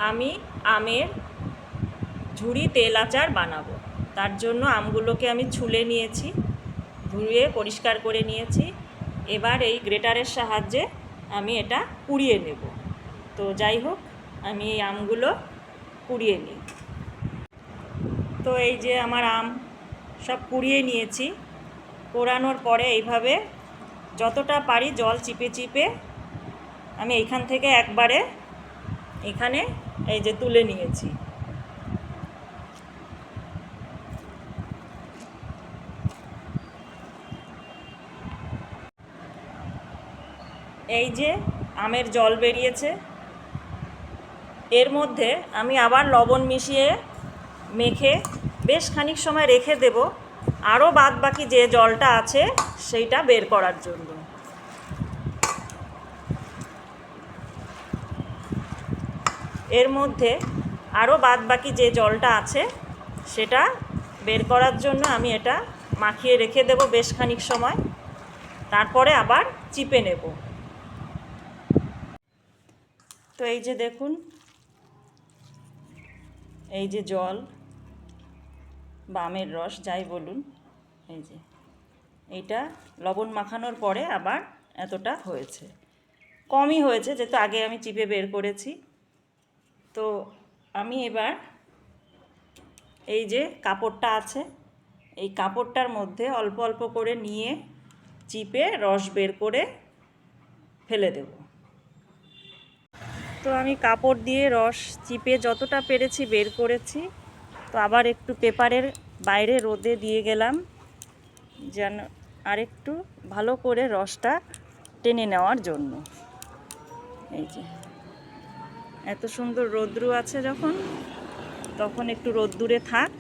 আমি আমের ঝুরি তেল আচার বানাবো। তার জন্য আমগুলোকে আমি ছুলে নিয়েছি, ধুয়ে পরিষ্কার করে নিয়েছি। এবার এই গ্রেটারের সাহায্যে আমি এটা কুড়িয়ে নেব। তো যাই হোক, আমি এই আমগুলো কুড়িয়ে নিই। তো এই যে আমার আম সব কুড়িয়ে নিয়েছি। কোড়ানোর পরে এইভাবে যতটা পারি জল চিপে চিপে আমি এইখান থেকে একবারে এখানে এই যে তুলে নিয়েছি। এই যে আমের জল বেরিয়েছে, এর মধ্যে আমি আবার লবণ মিশিয়ে মেখে বেশ খানিক সময় রেখে দেব, আরও বাদ বাকি যে জলটা আছে সেইটা বের করার জন্য। এর মধ্যে আরও বাদ বাকি যে জলটা আছে সেটা বের করার জন্য আমি এটা মাখিয়ে রেখে দেব বেশ খানিক সময়, তারপরে আবার চিপে নেব। তো এই যে দেখুন, এই যে জল বা আমের রস যাই বলুন, এই যে এইটা লবণ মাখানোর পরে আবার এতটা হয়েছে, কমই হয়েছে যেহেতু আগে আমি চিপে বের করেছি। তো আমি এবার এই যে কাপড়টা আছে, এই কাপড়টার মধ্যে অল্প অল্প করে নিয়ে চিপে রস বের করে ফেলে দেব। তো আমি কাপড় দিয়ে রস চিপে যতটা পেরেছি বের করেছি। তো আবার একটু পেপারের বাইরে রোদে দিয়ে গেলাম যেন আরেকটু ভালো করে রসটা টেনে নেওয়ার জন্য। এই যে এত সুন্দর রোদ্রু আছে যখন, তখন একটু রোদ্দুরে থাক,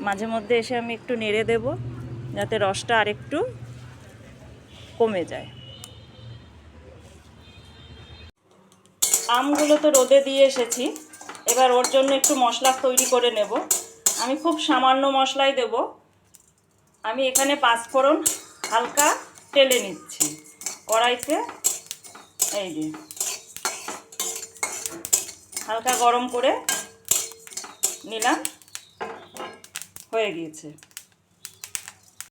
মাঝে মধ্যে এসে আমি একটু নেড়ে দেব যাতে রসটা আরেকটু কমে যায়। আমগুলো তো রোদে দিয়ে এসেছি, এবার ওর জন্য একটু মশলা তৈরি করে নেব। আমি খুব সামান্য মশলাই দেব। আমি এখানে পাঁচফোড়ন হালকা টেলে নিচ্ছি কড়াইতে। এই যে হালকা গরম করে নিলাম, হয়ে গিয়েছে।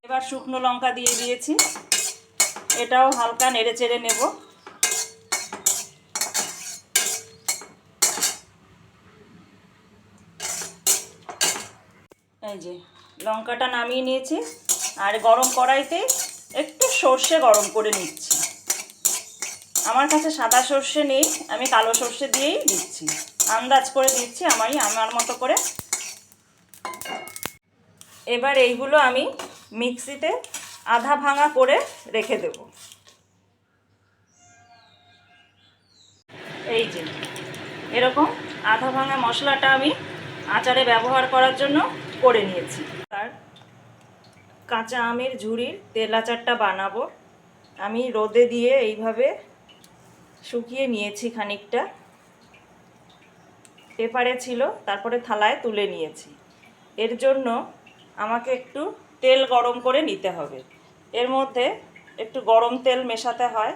এবার শুকনো লঙ্কা দিয়ে দিয়েছি, এটাও হালকা নেড়ে চেড়ে নেব। এই যে লঙ্কাটা নামিয়ে নিয়েছি, আর গরম কড়াইতে একটু সর্ষে গরম করে নিচ্ছি। আমার কাছে সাদা সর্ষে নেই, আমি কালো সর্ষে দিয়েই দিচ্ছি, আন্দাজ করে দিচ্ছি আমার মতো করে। এবার এইগুলো আমি মিক্সিতে আধা ভাঙা করে রেখে দেব। এই যে এরকম আধা ভাঙা মশলাটা আমি আচারে ব্যবহার করার জন্য করে নিয়েছি। আর কাঁচা আমের ঝুরির তেল আচারটা বানাবো। আমি রোদে দিয়ে এইভাবে শুকিয়ে নিয়েছি খানিকটা, পেপারে ছিল, তারপরে থালায় তুলে নিয়েছি। এর জন্য আমাকে একটু তেল গরম করে নিতে হবে। এর মধ্যে একটু গরম তেল মেশাতে হয়,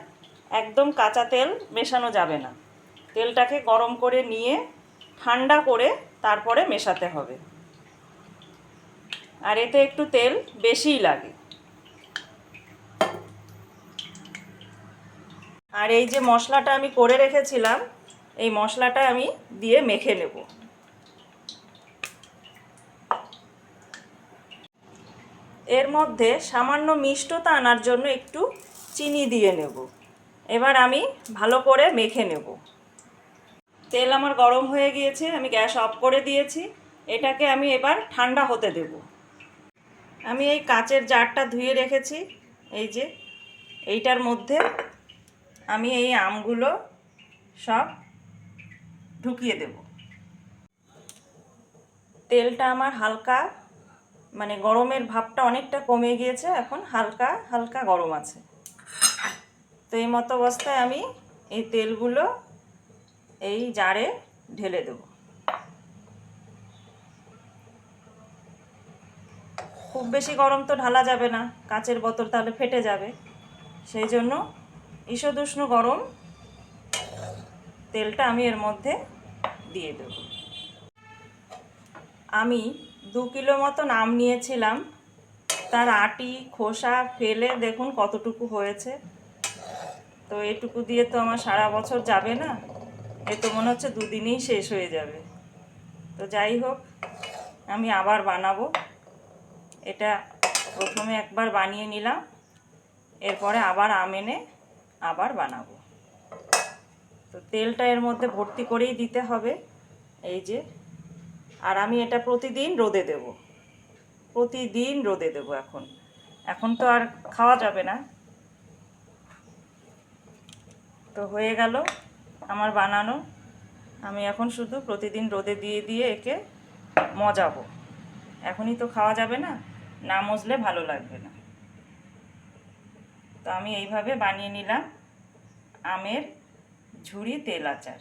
একদম কাঁচা তেল মেশানো যাবে না। তেলটাকে গরম করে নিয়ে ঠান্ডা করে তারপরে মেশাতে হবে, আর এতে একটু তেল বেশিই লাগে। আর এই যে মশলাটা আমি করে রেখেছিলাম, এই মশলাটা আমি দিয়ে মেখে নেব। এর মধ্যে সামান্য মিষ্টতা আনার জন্য একটু চিনি দিয়ে নেব। এবার আমি ভালো করে মেখে নেব। তেল আমার গরম হয়ে গিয়েছে, আমি গ্যাস অফ করে দিয়েছি। এটাকে আমি এবার ঠান্ডা হতে দেব। আমি এই কাচের জারটা ধুয়ে রেখেছি, এই যে এইটার মধ্যে আমি এই আমগুলো সব ঢুকিয়ে দেব। তেলটা আমার হালকা মানে গরমের ভাবটা অনেকটা কমে গিয়েছে, এখন হালকা হালকা গরম আছে। তো এই মতো অবস্থায় আমি এই তেলগুলো এই জারে ঢেলে দেব। খুব বেশি গরম তো ঢালা যাবে না, কাচের বোতল তাহলে ফেটে যাবে। সেই জন্য ঈষদুষ্ণ গরম তেলটা আমি এর মধ্যে দিয়ে দেব। আমি 2 কিলো মতন আম নিয়েছিলাম, তার আটি খোসা ফেলে দেখুন কতটুকু হয়েছে। তো এটুকু দিয়ে তো আমার সারা বছর যাবে না, এ তো মনে হচ্ছে 2 দিনেই শেষ হয়ে যাবে। তো যাই হোক, আমি আবার বানাবো। এটা প্রথমে একবার বানিয়ে নিলাম, এরপরে আবার আম এনে আবার বানাবো। তো তেলটা এর মধ্যে ভর্তি করেই দিতে হবে, এই যে। আর আমি এটা প্রতিদিন রোদে দেব, প্রতিদিন রোদে দেব। এখন তো আর খাওয়া যাবে না। তো হয়ে গেল আমার বানানো। আমি এখন শুধু প্রতিদিন রোদে দিয়ে দিয়ে একে মজাবো। এখনই তো খাওয়া যাবে না, না মজলে ভালো লাগবে না। তো আমি এইভাবে বানিয়ে নিলাম আমের ঝুরি তেল আচার।